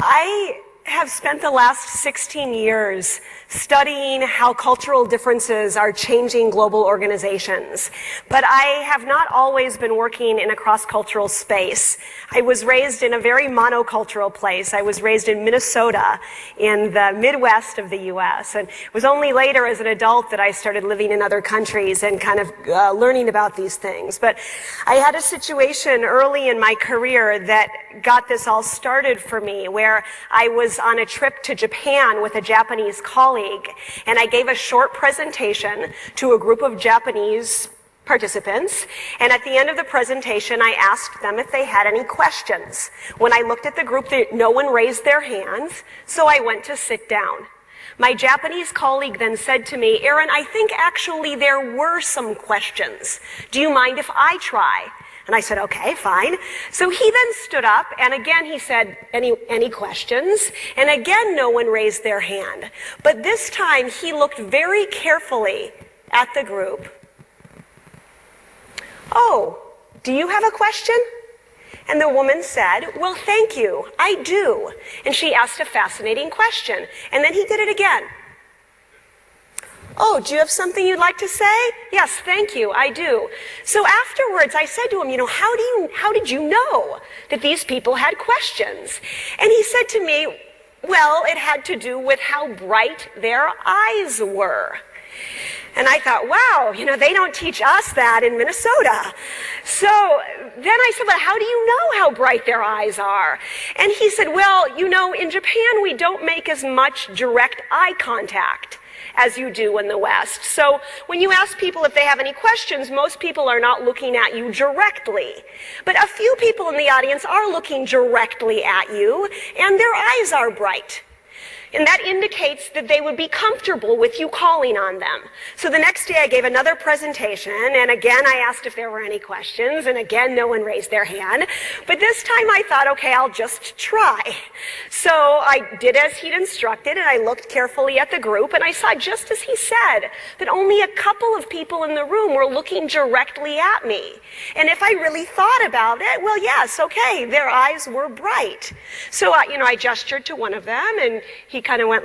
I have spent the last 16 years studying how cultural differences are changing global organizations. But I have not always been working in a cross-cultural space. I was raised in a very monocultural place. I was raised in Minnesota, in the Midwest of the US. And it was only later as an adult that I started living in other countries and kind of learning about these things. But I had a situation early in my career that got this all started for me, where I was on a trip to Japan with a Japanese colleague, and I gave a short presentation to a group of Japanese participants, and at the end of the presentation I asked them if they had any questions. When I looked at the group, no one raised their hands, so I went to sit down. My Japanese colleague then said to me, "Erin, I think actually there were some questions. Do you mind if I try?" And I said, "Okay, fine." So he then stood up, and again he said, any questions? And again, no one raised their hand. But this time, he looked very carefully at the group. "Oh, do you have a question?" And the woman said, "Well, thank you, I do." And she asked a fascinating question. And then he did it again. "Oh, do you have something you'd like to say?" "Yes, thank you, I do." So afterwards, I said to him, how did you know that these people had questions? And he said to me, "Well, it had to do with how bright their eyes were." And I thought, wow, they don't teach us that in Minnesota. So then I said, "Well, how do you know how bright their eyes are?" And he said, "Well, in Japan, we don't make as much direct eye contact as you do in the West. So when you ask people if they have any questions, most people are not looking at you directly. But a few people in the audience are looking directly at you, and their eyes are bright. And that indicates that they would be comfortable with you calling on them." So the next day I gave another presentation, and again I asked if there were any questions, and again no one raised their hand. But this time I thought, okay, I'll just try. So I did as he'd instructed, and I looked carefully at the group, and I saw, just as he said, that only a couple of people in the room were looking directly at me. And if I really thought about it, well, yes, okay, their eyes were bright. So I gestured to one of them, and he kind of went like